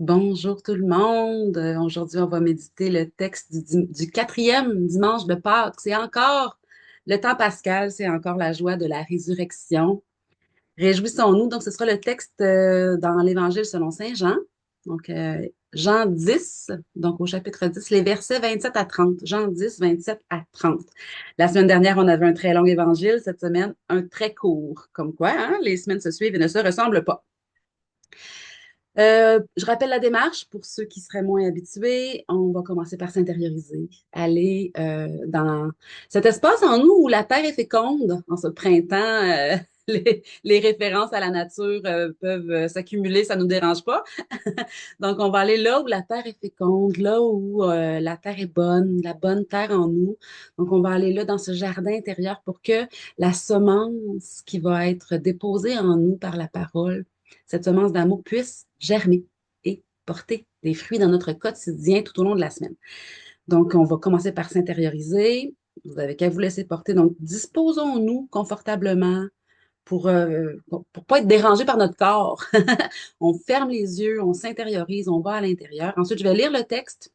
Bonjour tout le monde. Aujourd'hui, on va méditer le texte du quatrième dimanche de Pâques. C'est encore le temps pascal, c'est encore la joie de la résurrection. Réjouissons-nous. Donc, ce sera le texte dans l'Évangile selon Saint Jean. Donc, Jean 10, donc au chapitre 10, les versets 27 à 30. Jean 10, 27 à 30. La semaine dernière, on avait un très long évangile. Cette semaine, un très court. Comme quoi, hein, les semaines se suivent et ne se ressemblent pas. Je rappelle la démarche pour ceux qui seraient moins habitués. On va commencer par s'intérioriser, aller dans cet espace en nous où la terre est féconde. En ce printemps, les références à la nature peuvent s'accumuler, ça ne nous dérange pas. Donc, on va aller là où la terre est féconde, là où la terre est bonne, la bonne terre en nous. Donc, on va aller là dans ce jardin intérieur pour que la semence qui va être déposée en nous par la parole, cette semence d'amour puisse germer et porter des fruits dans notre quotidien tout au long de la semaine. Donc, on va commencer par s'intérioriser. Vous avez qu'à vous laisser porter. Donc, disposons-nous confortablement pour pas être dérangé par notre corps. On ferme les yeux, on s'intériorise, on va à l'intérieur. Ensuite, je vais lire le texte.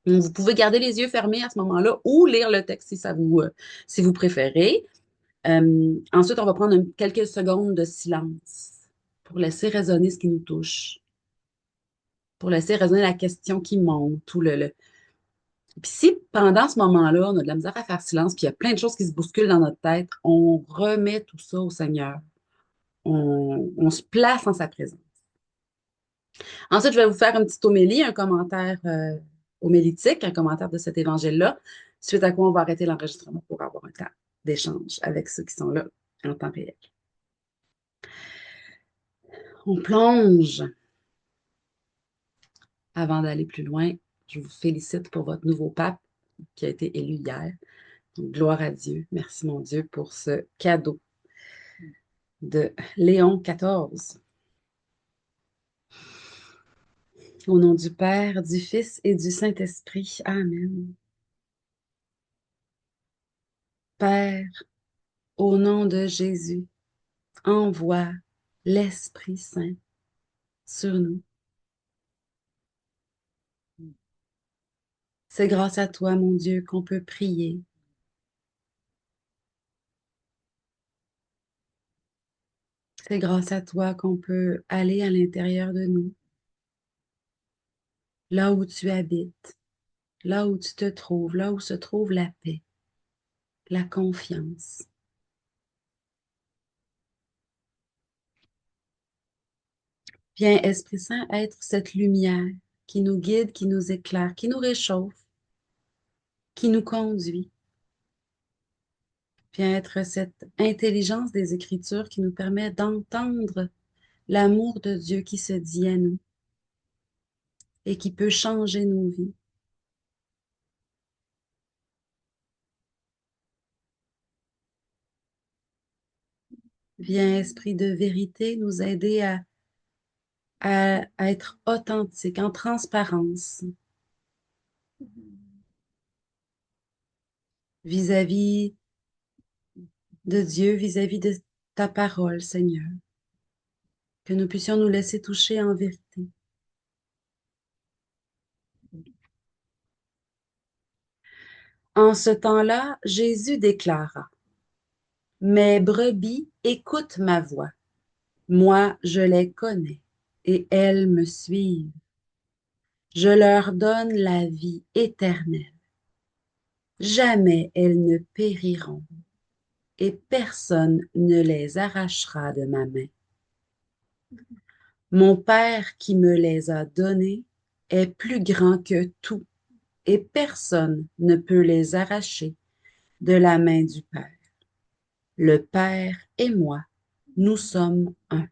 Vous pouvez garder les yeux fermés à ce moment-là ou lire le texte si vous préférez. Ensuite, on va prendre quelques secondes de silence pour laisser résonner ce qui nous touche, pour laisser résonner la question qui monte. Puis si pendant ce moment-là, on a de la misère à faire silence, puis il y a plein de choses qui se bousculent dans notre tête, on remet tout ça au Seigneur. On se place en sa présence. Ensuite, je vais vous faire une petite homélie, un commentaire homélitique, un commentaire de cet évangile-là, suite à quoi on va arrêter l'enregistrement pour avoir un temps d'échange avec ceux qui sont là en temps réel. On plonge. Avant d'aller plus loin, je vous félicite pour votre nouveau pape qui a été élu hier. Donc, gloire à Dieu. Merci, mon Dieu, pour ce cadeau de Léon XIV. Au nom du Père, du Fils et du Saint-Esprit. Amen. Père, au nom de Jésus, envoie l'Esprit Saint sur nous. C'est grâce à toi, mon Dieu, qu'on peut prier. C'est grâce à toi qu'on peut aller à l'intérieur de nous, là où tu habites, là où tu te trouves, là où se trouve la paix, la confiance. Viens, Esprit Saint, être cette lumière qui nous guide, qui nous éclaire, qui nous réchauffe, qui nous conduit. Viens être cette intelligence des Écritures qui nous permet d'entendre l'amour de Dieu qui se dit à nous et qui peut changer nos vies. Viens, Esprit de vérité, nous aider à être authentique, en transparence vis-à-vis de Dieu, vis-à-vis de ta parole, Seigneur. Que nous puissions nous laisser toucher en vérité. En ce temps-là, Jésus déclara, mes brebis écoutent ma voix. Moi, je les connais et elles me suivent. Je leur donne la vie éternelle. Jamais elles ne périront et personne ne les arrachera de ma main. Mon Père qui me les a donnés est plus grand que tout et personne ne peut les arracher de la main du Père. Le Père et moi, nous sommes un.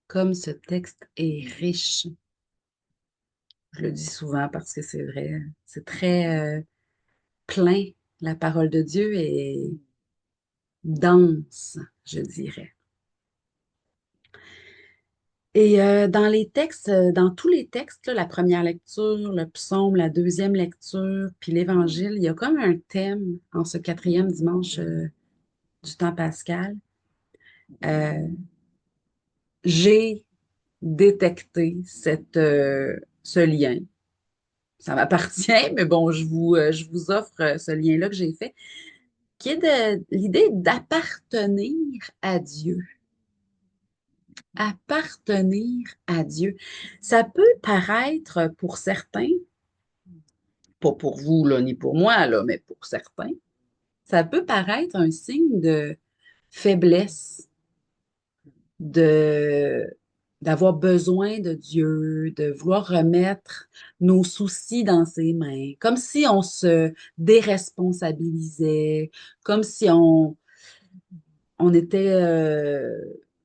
Comme ce texte est riche. Je le dis souvent parce que c'est vrai. C'est très plein. La parole de Dieu est dense, je dirais. Et dans les textes, dans tous les textes, là, la première lecture, le psaume, la deuxième lecture, puis l'évangile, il y a comme un thème en ce quatrième dimanche du temps pascal. Euh, j'ai détecté ce lien. Ça m'appartient, mais bon, je vous offre ce lien-là que j'ai fait, qui est de l'idée d'appartenir à Dieu. Appartenir à Dieu. Ça peut paraître pour certains, pas pour vous, là, ni pour moi, là, mais pour certains, ça peut paraître un signe de faiblesse, de d'avoir besoin de Dieu, de vouloir remettre nos soucis dans ses mains, comme si on se déresponsabilisait, comme si on était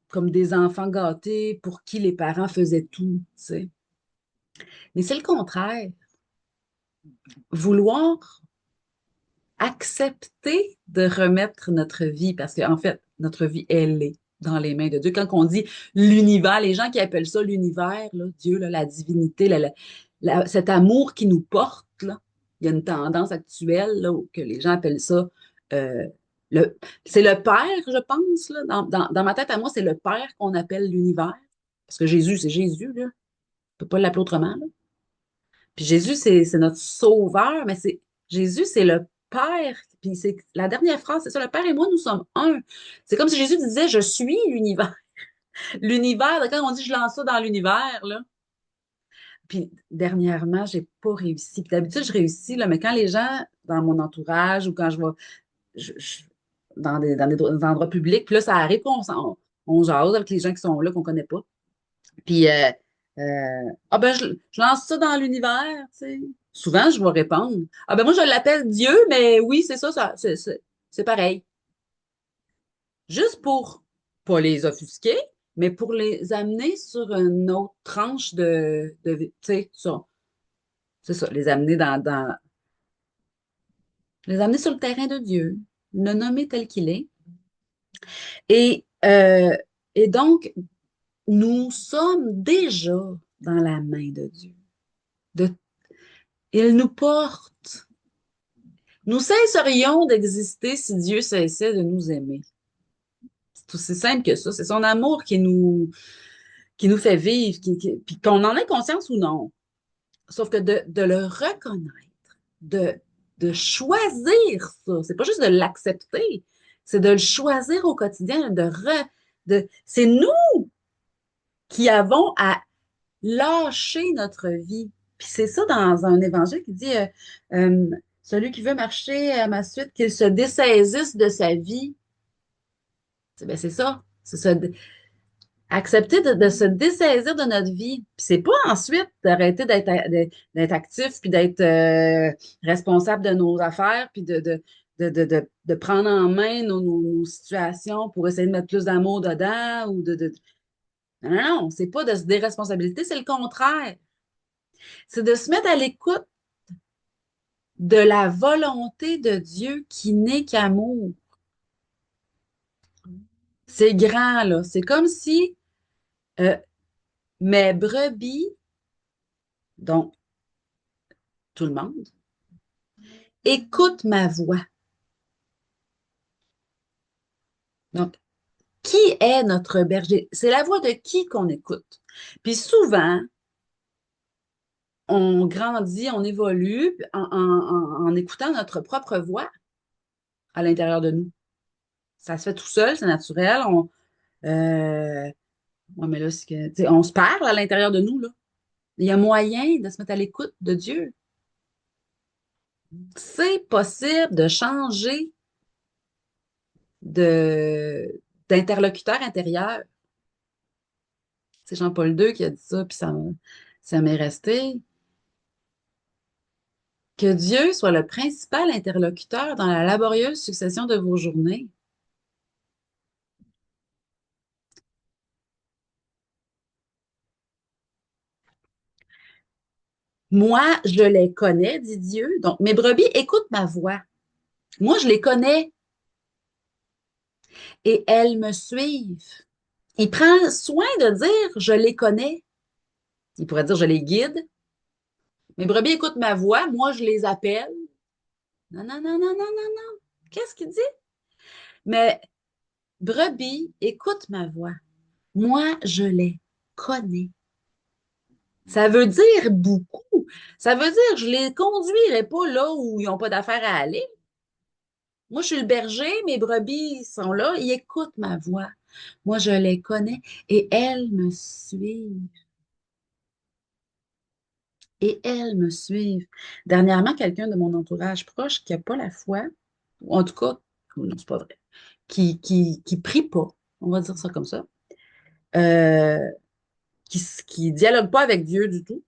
comme des enfants gâtés pour qui les parents faisaient tout, tu sais. Mais c'est le contraire. Vouloir accepter de remettre notre vie, parce qu'en fait, notre vie, elle est dans les mains de Dieu. Quand on dit l'univers, les gens qui appellent ça l'univers, là, Dieu, là, la divinité, cet amour qui nous porte, là, il y a une tendance actuelle là, où que les gens appellent ça euh, le, c'est le Père, je pense. Là, dans ma tête à moi, c'est le Père qu'on appelle l'univers. Parce que Jésus, c'est Jésus, là. On ne peut pas l'appeler autrement. Là. Puis Jésus, c'est notre sauveur, mais c'est Jésus, c'est le Père. Puis c'est la dernière phrase, c'est ça, le Père et moi, nous sommes un. C'est comme si Jésus disait, je suis l'univers. L'univers, quand on dit je lance ça dans l'univers, là. Puis dernièrement, j'ai pas réussi. Puis d'habitude, je réussis, là, mais quand les gens dans mon entourage ou quand je vais dans des endroits publics, puis là, ça arrive on jase avec les gens qui sont là, qu'on connaît pas. Puis, ah ben, je lance ça dans l'univers, tu sais. Souvent, je vais répondre. Ah ben, moi, je l'appelle Dieu, mais oui, c'est ça, c'est pareil. Juste pour pas les offusquer, mais pour les amener sur une autre tranche tu sais, ça. C'est ça, les amener sur le terrain de Dieu, le nommer tel qu'il est. Et, euh, et donc, nous sommes déjà dans la main de Dieu. De, il nous porte. Nous cesserions d'exister si Dieu cessait de nous aimer. C'est aussi simple que ça. C'est son amour qui nous fait vivre, puis qu'on en ait conscience ou non. Sauf que de le reconnaître, de, de choisir ça, c'est pas juste de l'accepter, c'est de le choisir au quotidien, c'est nous qui avons à lâcher notre vie. Puis c'est ça dans un évangile qui dit euh, celui qui veut marcher à ma suite, qu'il se dessaisisse de sa vie. Ben, c'est ça. C'est ça. Accepter de se dessaisir de notre vie. Puis c'est pas ensuite d'arrêter d'être actif puis d'être responsable de nos affaires puis de prendre en main nos situations pour essayer de mettre plus d'amour dedans ou Non, non, non, c'est pas de se déresponsabiliser, c'est le contraire. C'est de se mettre à l'écoute de la volonté de Dieu qui n'est qu'amour. C'est grand, là. C'est comme si euh, mes brebis, donc tout le monde, écoutent ma voix. Donc, qui est notre berger? C'est la voix de qui qu'on écoute. Puis souvent, on grandit, on évolue en écoutant notre propre voix à l'intérieur de nous. Ça se fait tout seul, c'est naturel. Ouais, mais là, tu sais, on se parle à l'intérieur de nous, là. Il y a moyen de se mettre à l'écoute de Dieu. C'est possible de changer de d'interlocuteur intérieur. C'est Jean-Paul II qui a dit ça, puis ça m'est resté. Que Dieu soit le principal interlocuteur dans la laborieuse succession de vos journées. Moi, je les connais, dit Dieu. Donc, mes brebis écoutent ma voix. Moi, je les connais et elles me suivent. Il prend soin de dire je les connais. Il pourrait dire je les guide. Mes brebis écoutent ma voix. Moi, je les appelle. Non, non, non, non, non, non, non. Qu'est-ce qu'il dit? Mais brebis écoute ma voix. Moi, je les connais. Ça veut dire beaucoup. Ça veut dire je les conduirai pas là où ils n'ont pas d'affaire à aller. Moi, je suis le berger, mes brebis sont là, ils écoutent ma voix. Moi, je les connais et elles me suivent. Et elles me suivent. Dernièrement, quelqu'un de mon entourage proche qui n'a pas la foi, ou en tout cas, non, c'est pas vrai, qui prie pas, on va dire ça comme ça, euh, qui dialogue pas avec Dieu du tout,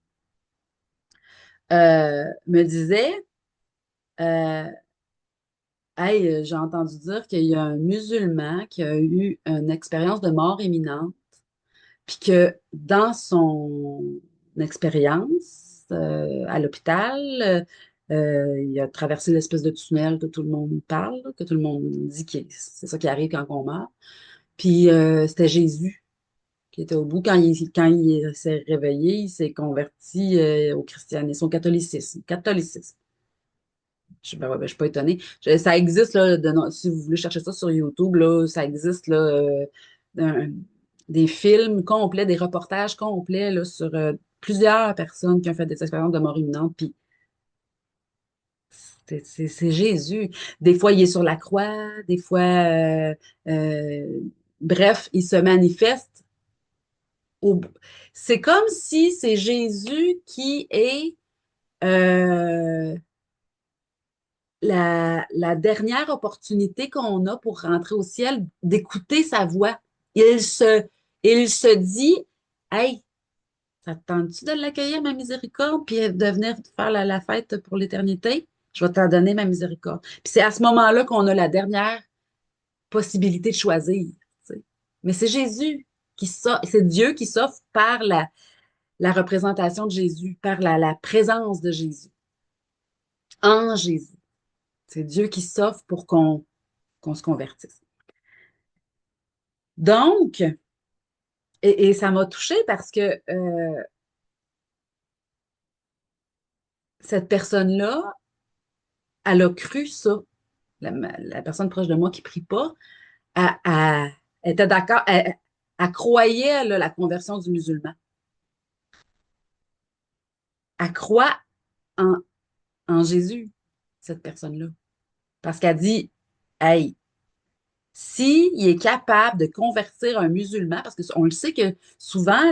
me disait, euh, hey, j'ai entendu dire qu'il y a un musulman qui a eu une expérience de mort imminente, puis que dans son expérience à l'hôpital, il a traversé l'espèce de tunnel que tout le monde parle, que tout le monde dit que c'est ça qui arrive quand on meurt. Puis c'était Jésus qui était au bout. Quand il s'est réveillé, il s'est converti au christianisme, au catholicisme. Catholicisme. Je suis pas étonnée. Ça existe, là, si vous voulez chercher ça sur YouTube, là, ça existe là, un- des films complets, des reportages complets là, sur plusieurs personnes qui ont fait des expériences de mort imminente. Puis c'est Jésus. Des fois, il est sur la croix, des fois, euh, bref, il se manifeste. au- C'est comme si c'est Jésus qui est euh, la dernière opportunité qu'on a pour rentrer au ciel, d'écouter sa voix. Il se, il se dit, hey, ça te tente-tu de l'accueillir, ma miséricorde, puis de venir faire la fête pour l'éternité? Je vais t'en donner ma miséricorde. Puis c'est à ce moment-là qu'on a la dernière possibilité de choisir. Tu sais. Mais c'est Jésus c'est Dieu qui s'offre par la représentation de Jésus, par la présence de Jésus, en Jésus. C'est Dieu qui s'offre pour qu'on se convertisse. Donc, et ça m'a touchée parce que cette personne-là, elle a cru ça. La personne proche de moi qui prie pas, elle était d'accord, elle croyait là, la conversion du musulman. Elle croit en, en Jésus, cette personne-là. Parce qu'elle dit, hey, s'il est capable de convertir un musulman, parce qu'on le sait que souvent,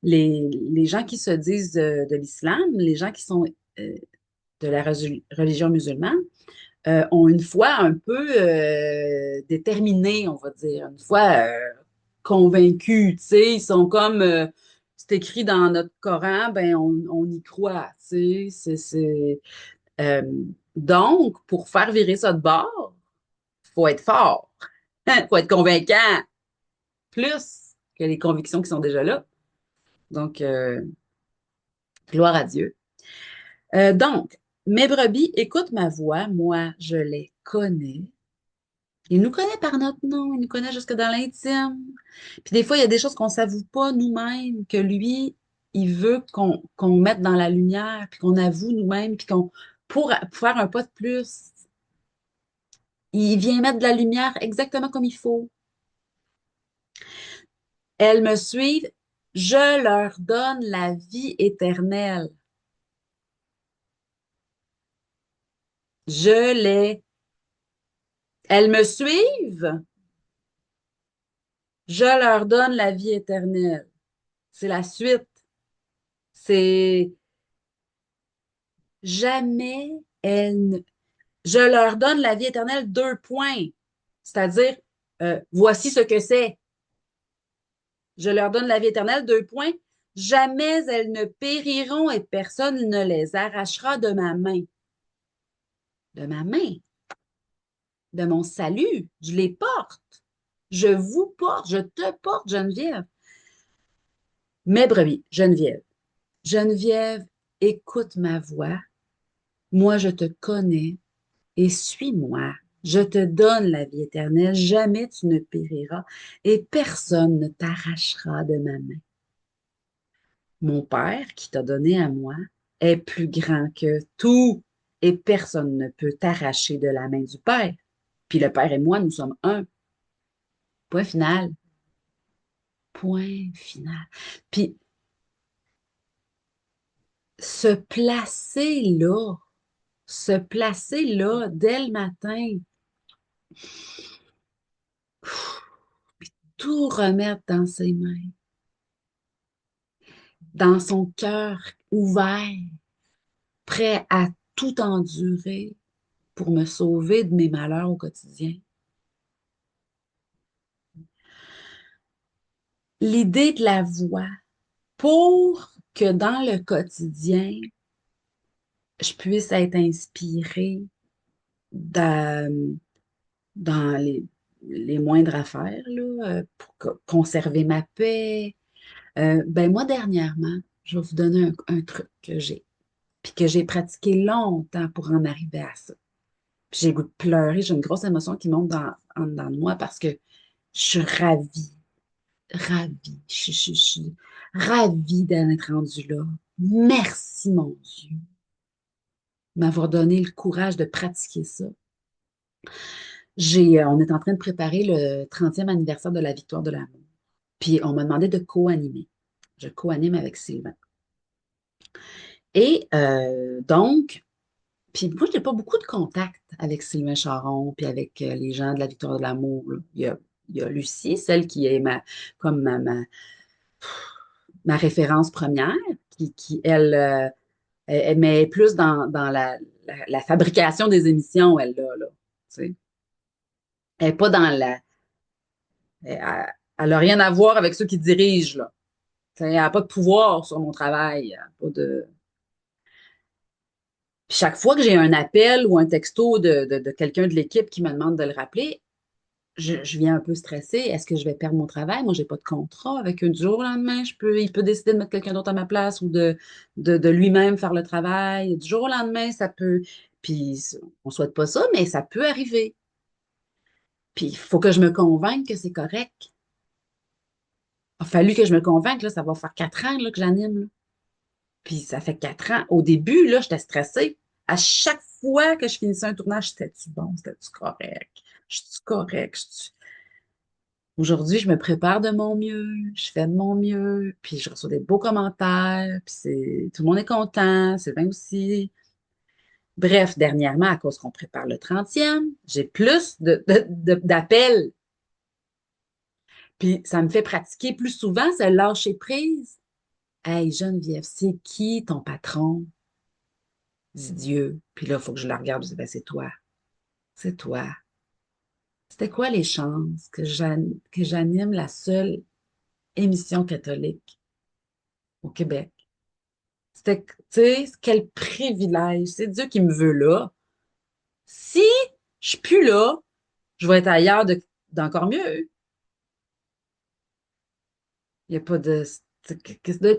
les gens qui se disent de l'islam, les gens qui sont de la religion musulmane, ont une foi un peu déterminée, on va dire, une foi convaincue, tu sais, ils sont comme, c'est écrit dans notre Coran, ben on y croit, tu sais, euh, donc, pour faire virer ça de bord, faut être fort, faut être convaincant, plus que les convictions qui sont déjà là. Donc, gloire à Dieu. Donc, mes brebis écoutent ma voix, moi, je les connais. Il nous connaît par notre nom, il nous connaît jusque dans l'intime. Puis des fois, il y a des choses qu'on ne s'avoue pas nous-mêmes, que lui, il veut qu'on mette dans la lumière, puis qu'on avoue nous-mêmes, puis pour faire un pas de plus, il vient mettre de la lumière exactement comme il faut. Elles me suivent, je leur donne la vie éternelle. Je les... Elles me suivent, je leur donne la vie éternelle. C'est la suite. C'est jamais elles ne... Je leur donne la vie éternelle, deux points. C'est-à-dire, voici ce que c'est. Je leur donne la vie éternelle, deux points. Jamais elles ne périront et personne ne les arrachera de ma main. De ma main, de mon salut. Je les porte. Je vous porte, je te porte, Geneviève. Mes brebis, Geneviève. Geneviève écoute ma voix, moi je te connais et suis-moi. Je te donne la vie éternelle, jamais tu ne périras et personne ne t'arrachera de ma main. Mon Père qui t'a donné à moi est plus grand que tout et personne ne peut t'arracher de la main du Père. Puis le Père et moi, nous sommes un. Point final. Point final. Puis se placer là, se placer là dès le matin, tout remettre dans ses mains, dans son cœur ouvert, prêt à tout endurer pour me sauver de mes malheurs au quotidien. L'idée de la voix pour que dans le quotidien, je puisse être inspirée dans, dans les moindres affaires, là, pour conserver ma paix. Ben moi, dernièrement, je vais vous donner un truc que j'ai, puis que j'ai pratiqué longtemps pour en arriver à ça. Puis j'ai le goût de pleurer, j'ai une grosse émotion qui monte en dedans de moi parce que je suis ravie, ravie, je suis ravie d'être rendue là. Merci, mon Dieu, de m'avoir donné le courage de pratiquer ça. On est en train de préparer le 30e anniversaire de la Victoire de l'amour. Puis on m'a demandé de co-animer. Je co-anime avec Sylvain. Et donc, puis moi, je n'ai pas beaucoup de contact avec Sylvain Charon, puis avec les gens de la Victoire de l'amour, là. Il y a Lucie, celle qui est comme ma référence première, qui elle, elle met plus dans la fabrication des émissions, elle, là. Tu sais. Elle n'est pas dans la. Elle n'a rien à voir avec ceux qui dirigent, là. Tu sais, elle n'a pas de pouvoir sur mon travail. Elle a pas de. Puis chaque fois que j'ai un appel ou un texto de quelqu'un de l'équipe qui me demande de le rappeler, je viens un peu stressée. Est-ce que je vais perdre mon travail? Moi, je n'ai pas de contrat avec eux du jour au lendemain. Il peut décider de mettre quelqu'un d'autre à ma place ou de lui-même faire le travail. Du jour au lendemain, ça peut. Puis, on ne souhaite pas ça, mais ça peut arriver. Puis, il faut que je me convainque que c'est correct. Il a fallu que je me convainque, là, ça va faire 4 ans là, que j'anime, là. Puis, ça fait 4 ans. Au début, là, j'étais stressée. À chaque fois que je finissais un tournage, c'était-tu bon? C'était-tu correct? Je suis correct? Aujourd'hui, je me prépare de mon mieux, je fais de mon mieux, puis je reçois des beaux commentaires, puis tout le monde est content, c'est bien aussi. Bref, dernièrement, à cause qu'on prépare le 30e, j'ai plus d'appels, puis ça me fait pratiquer plus souvent, c'est lâcher prise. Hey Geneviève, c'est qui ton patron? Dit Dieu. Puis là, il faut que je la regarde, je dis, ben, c'est toi, c'est toi. C'était quoi les chances que j'anime la seule émission catholique au Québec? C'était, tu sais, quel privilège. C'est Dieu qui me veut là. Si je suis plus là, je vais être ailleurs d'encore mieux. Il n'y a pas de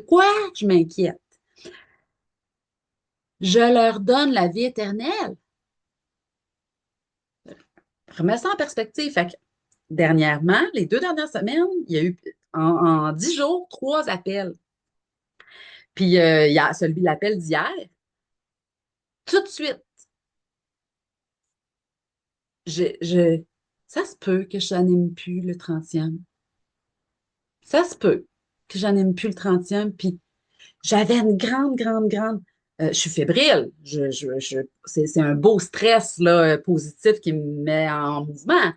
quoi je m'inquiète. Je leur donne la vie éternelle. Remets ça en perspective. Fait que, dernièrement, les 2 dernières semaines, il y a eu en 10 jours, 3 appels. Puis il y a celui de l'appel d'hier. Tout de suite, je, je, ça se peut que je n'anime plus le 30e. Ça se peut que j'en aime plus le 30e. Puis j'avais une grande, grande, grande. Je suis fébrile. C'est un beau stress là, positif qui me met en mouvement.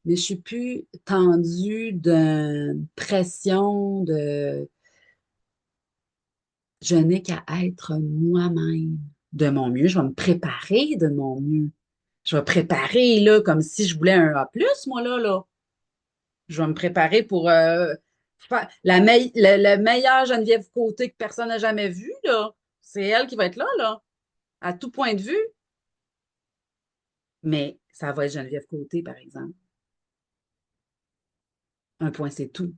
Mais je suis plus tendue d'une pression de je n'ai qu'à être moi-même de mon mieux. Je vais me préparer de mon mieux. Je vais préparer là, comme si je voulais un A+, moi, là. Je vais me préparer pour faire la meilleure Geneviève Côté que personne n'a jamais vue, là. C'est elle qui va être là, là, à tout point de vue. Mais ça va être Geneviève Côté, par exemple. Un point, c'est tout.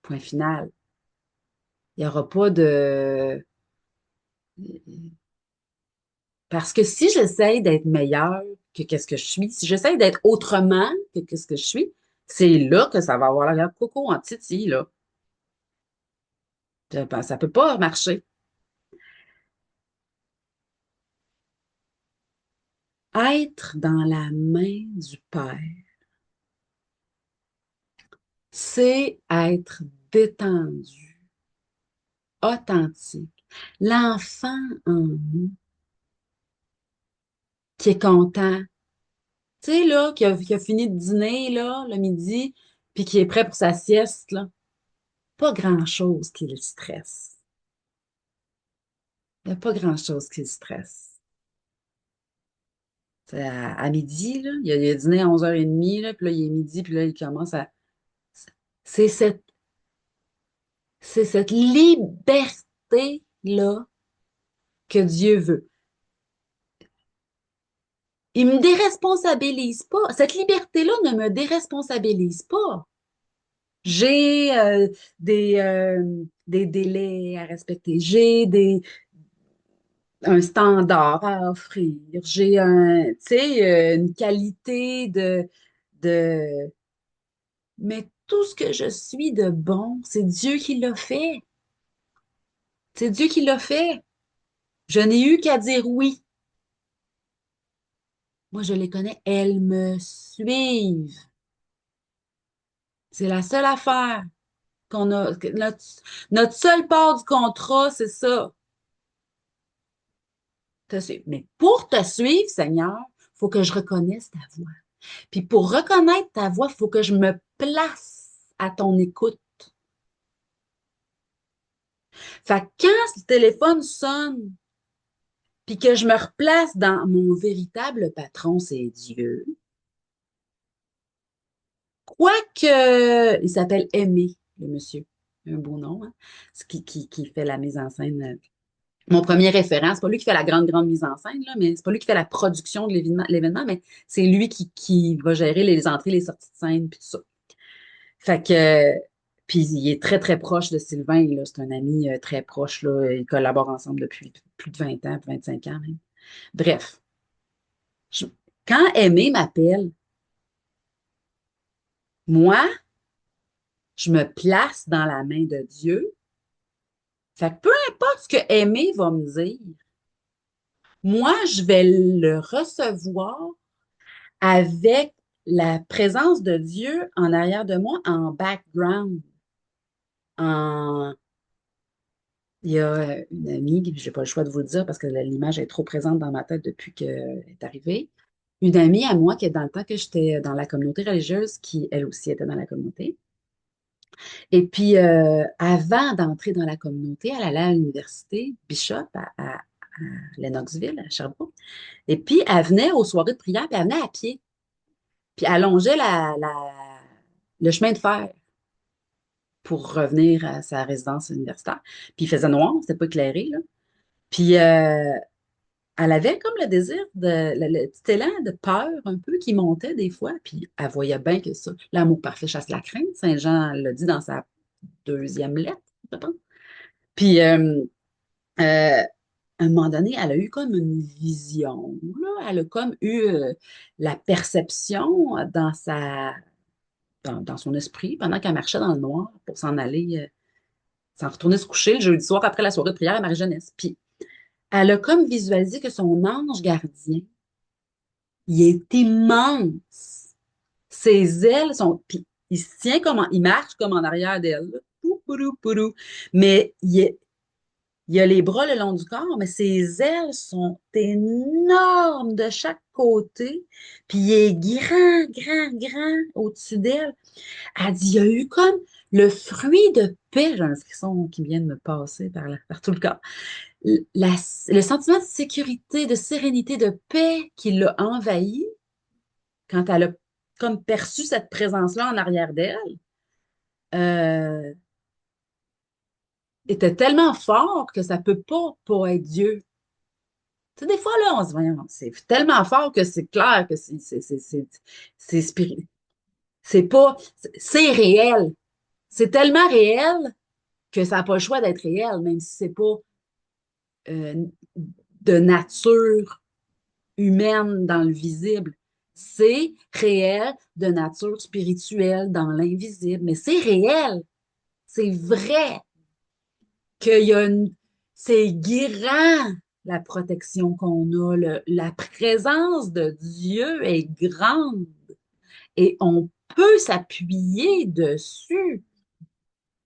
Point final. Il n'y aura pas de. Parce que si j'essaye d'être meilleure que qu'est-ce que je suis, si j'essaye d'être autrement que qu'est-ce que je suis, c'est là que ça va avoir l'air coco en titi, là. Ça peut pas marcher. Être dans la main du Père, c'est être détendu, authentique. L'enfant en nous qui est content, tu sais, là, qui a fini de dîner, là, le midi, puis qui est prêt pour sa sieste, là, pas grand-chose qui le stresse. Il n'y a pas grand-chose qui le stresse. C'est à midi, là, il a dîné à 11h30, là, puis là, il est midi, puis là, il commence à... C'est cette, c'est cette liberté-là que Dieu veut. Il me déresponsabilise pas. Cette liberté-là ne me déresponsabilise pas. J'ai des délais à respecter. J'ai un standard à offrir. J'ai tu sais, une qualité de, mais tout ce que je suis de bon, c'est Dieu qui l'a fait. C'est Dieu qui l'a fait. Je n'ai eu qu'à dire oui. Moi, je les connais. Elles me suivent. C'est la seule affaire qu'on a. Notre seule part du contrat, c'est ça. Te suivre. Mais pour te suivre, Seigneur, il faut que je reconnaisse ta voix. Puis pour reconnaître ta voix, il faut que je me place à ton écoute. Fait que quand le téléphone sonne, puis que je me replace dans mon véritable patron, c'est Dieu. Quoique, il s'appelle Aimé, le monsieur. Un beau nom, hein? Qui fait la mise en scène. Mon premier référent, c'est pas lui qui fait la grande, grande mise en scène, là, mais c'est pas lui qui fait la production de l'événement, mais c'est lui qui va gérer les entrées, les sorties de scène, puis tout ça. Fait que, puis il est très, très proche de Sylvain, là. C'est un ami très proche, là. Ils collaborent ensemble depuis plus de 20 ans, 25 ans même. Bref, je- quand Aimé m'appelle, moi, je me place dans la main de Dieu. Fait que peu importe ce que Aimé va me dire, moi, je vais le recevoir avec la présence de Dieu en arrière de moi, en background. En... Il y a une amie, je n'ai pas le choix de vous le dire parce que l'image est trop présente dans ma tête depuis qu'elle est arrivée. Une amie à moi qui est dans le temps que j'étais dans la communauté religieuse, qui elle aussi était dans la communauté. Et puis, avant d'entrer dans la communauté, elle allait à l'université Bishop à Lennoxville, à Sherbrooke. Et puis, elle venait aux soirées de prière, puis elle venait à pied. Puis, elle longeait le chemin de fer pour revenir à sa résidence universitaire. Puis, il faisait noir, c'était pas éclairé, là. Puis, elle avait comme le désir le petit élan de peur un peu qui montait des fois. Puis, elle voyait bien que ça, l'amour parfait chasse la crainte. Saint Jean l'a dit dans sa deuxième lettre, je pense. Puis, à un moment donné, elle a eu comme une vision, là. Elle a comme eu la perception dans son esprit pendant qu'elle marchait dans le noir pour s'en aller, s'en retourner se coucher le jeudi soir après la soirée de prière à Marie-Jeunesse. Puis elle a comme visualisé que son ange gardien, il est immense. Ses ailes sont. Puis il se tient comme il marche comme en arrière d'elle, là. Pou, pourou, pourou. Mais il a les bras le long du corps, mais ses ailes sont énormes de chaque côté. Puis il est grand, grand, grand au-dessus d'elle. Elle dit, il y a eu comme le fruit de paix, j'ai un frisson qui vient de me passer par tout le corps. Le sentiment de sécurité, de sérénité, de paix qui l'a envahi quand elle a comme perçu cette présence-là en arrière d'elle, euh, était tellement fort que ça peut pas être Dieu. Tu sais, des fois, là, on se dit, voyons, c'est tellement fort que c'est clair que c'est c'est pas, c'est réel. C'est tellement réel que ça n'a pas le choix d'être réel, même si c'est pas euh, de nature humaine dans le visible. C'est réel de nature spirituelle dans l'invisible, mais c'est réel, c'est vrai qu'il y a une... C'est guérant, la protection qu'on a. La présence de Dieu est grande et on peut s'appuyer dessus.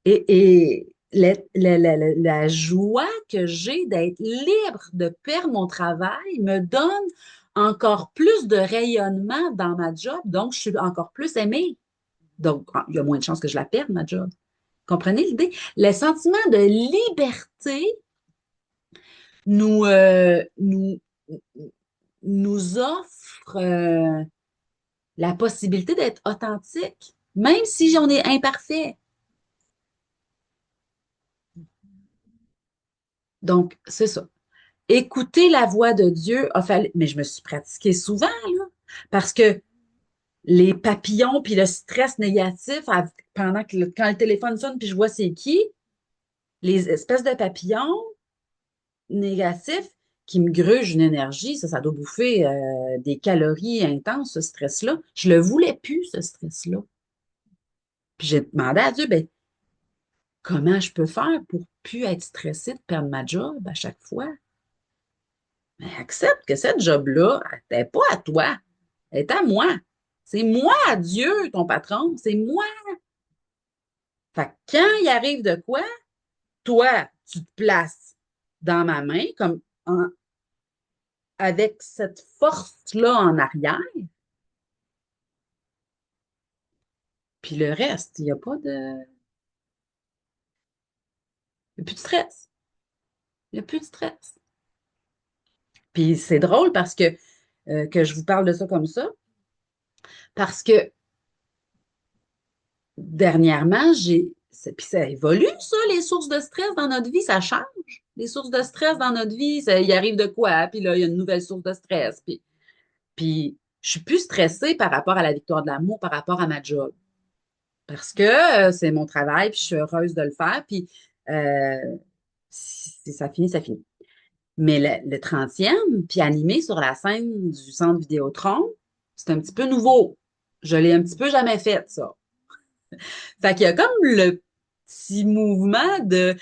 Et la joie que j'ai d'être libre de perdre mon travail me donne encore plus de rayonnement dans ma job, donc je suis encore plus aimée. Donc, il y a moins de chances que je la perde, ma job. Comprenez l'idée? Le sentiment de liberté nous, nous offre la possibilité d'être authentique, même si on est imparfait. Donc, c'est ça. Écouter la voix de Dieu a fallu, mais je me suis pratiquée souvent, là, parce que les papillons puis le stress négatif, pendant que quand le téléphone sonne puis je vois c'est qui, les espèces de papillons négatifs qui me grugent une énergie, ça doit bouffer des calories intenses, ce stress-là. Je le voulais plus, ce stress-là. Puis j'ai demandé à Dieu, ben, comment je peux faire pour plus être stressée de perdre ma job à chaque fois? Mais accepte que cette job-là, elle n'est pas à toi, elle est à moi. C'est moi, Dieu, ton patron, c'est moi. Fait que quand il arrive de quoi, toi, tu te places dans ma main comme avec cette force-là en arrière, puis le reste, il n'y a pas de... Il n'y a plus de stress. Il n'y a plus de stress. Puis c'est drôle parce que je vous parle de ça comme ça, parce que dernièrement, puis ça évolue, ça, les sources de stress dans notre vie, ça change. Les sources de stress dans notre vie, il arrive de quoi? Puis là, il y a une nouvelle source de stress. Puis je suis plus stressée par rapport à la victoire de l'amour, par rapport à ma job. Parce que c'est mon travail, puis je suis heureuse de le faire. Puis euh, si ça finit, ça finit. Mais le 30e, puis animé sur la scène du Centre Vidéotron, c'est un petit peu nouveau. Je l'ai un petit peu jamais fait, ça. Fait qu'il y a comme le petit mouvement de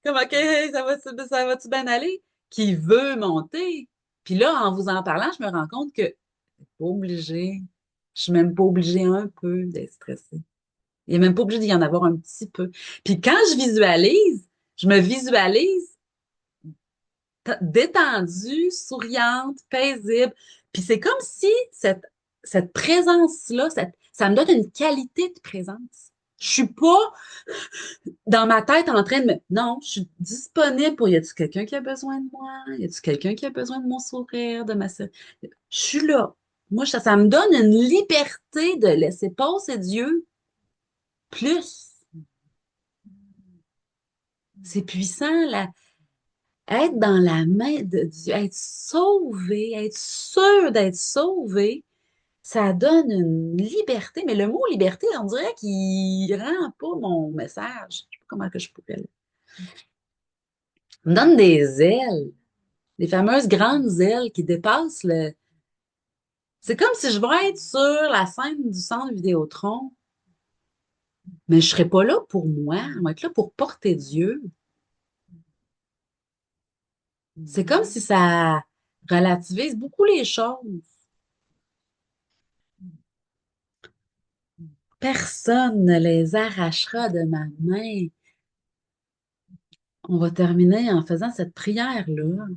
comment ça va-tu bien aller qui veut monter. Puis là, en vous en parlant, je me rends compte que pas obligé. Je suis même pas obligée un peu d'être stressée. Il n'est même pas obligé d'y en avoir un petit peu. Puis quand je me visualise détendue, souriante, paisible. Puis c'est comme si cette présence-là, ça me donne une qualité de présence. Je suis pas dans ma tête en train de me... Non, je suis disponible pour... Y a-tu quelqu'un qui a besoin de moi? Y a-tu quelqu'un qui a besoin de mon sourire, de ma... Je suis là. Moi, ça me donne une liberté de laisser passer Dieu plus. C'est puissant, là. Être dans la main de Dieu, être sauvé, être sûr d'être sauvé, ça donne une liberté. Mais le mot liberté, on dirait qu'il rend pas mon message. Je sais pas comment que je pourrais le... Il me donne des ailes, des fameuses grandes ailes qui dépassent le... C'est comme si je vais être sur la scène du centre Vidéotron, mais je serai pas là pour moi. Je vais être là pour porter Dieu. C'est comme si ça relativise beaucoup les choses. Personne ne les arrachera de ma main. On va terminer en faisant cette prière-là.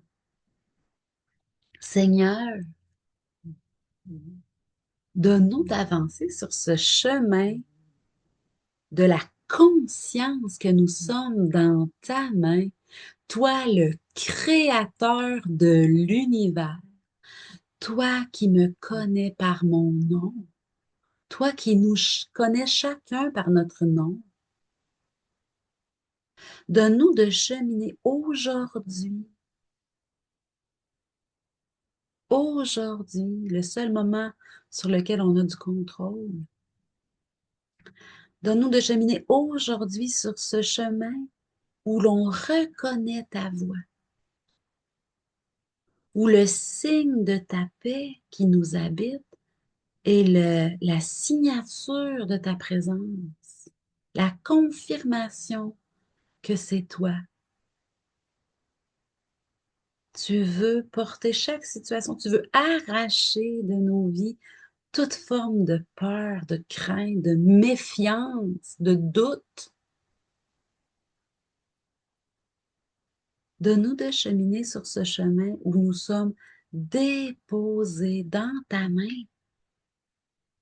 Seigneur, donne-nous d'avancer sur ce chemin de la conscience que nous sommes dans ta main, toi le créateur de l'univers, toi qui me connais par mon nom, toi qui nous connais chacun par notre nom. Donne-nous de cheminer aujourd'hui, le seul moment sur lequel on a du contrôle. Donne-nous de cheminer aujourd'hui sur ce chemin où l'on reconnaît ta voix, où le signe de ta paix qui nous habite est la signature de ta présence, la confirmation que c'est toi. Tu veux porter chaque situation, tu veux arracher de nos vies toute forme de peur, de crainte, de méfiance, de doute. Donne-nous de cheminer sur ce chemin où nous sommes déposés dans ta main,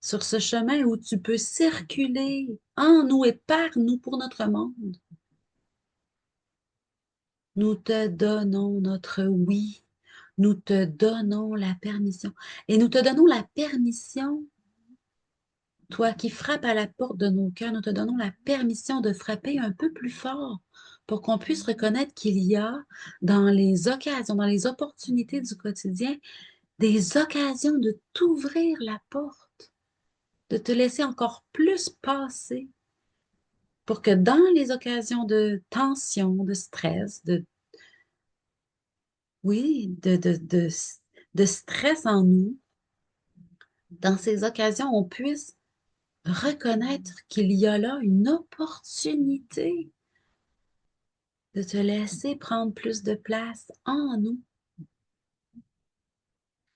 sur ce chemin où tu peux circuler en nous et par nous pour notre monde. Nous te donnons notre oui, nous te donnons la permission et nous te donnons la permission. Toi qui frappes à la porte de nos cœurs, nous te donnons la permission de frapper un peu plus fort pour qu'on puisse reconnaître qu'il y a dans les occasions, dans les opportunités du quotidien, des occasions de t'ouvrir la porte, de te laisser encore plus passer pour que dans les occasions de tension, de stress, oui, de stress en nous, dans ces occasions, on puisse reconnaître qu'il y a là une opportunité de te laisser prendre plus de place en nous,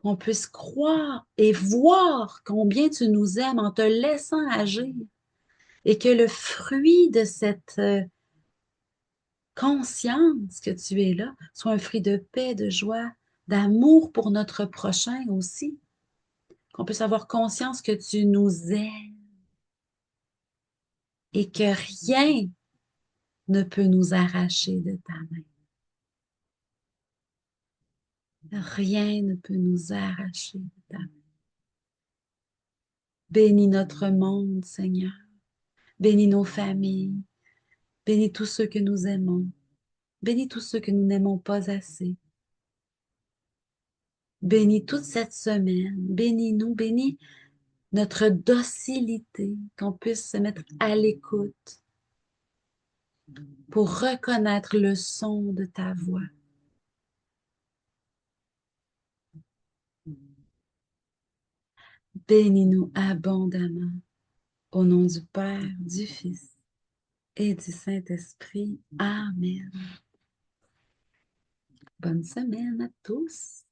qu'on puisse croire et voir combien tu nous aimes en te laissant agir et que le fruit de cette conscience que tu es là soit un fruit de paix, de joie, d'amour pour notre prochain aussi, qu'on puisse avoir conscience que tu nous aimes et que rien ne peut nous arracher de ta main. Rien ne peut nous arracher de ta main. Bénis notre monde, Seigneur. Bénis nos familles. Bénis tous ceux que nous aimons. Bénis tous ceux que nous n'aimons pas assez. Bénis toute cette semaine. Bénis-nous. Bénis notre docilité, qu'on puisse se mettre à l'écoute pour reconnaître le son de ta voix. Bénis-nous abondamment. Au nom du Père, du Fils et du Saint-Esprit. Amen. Bonne semaine à tous.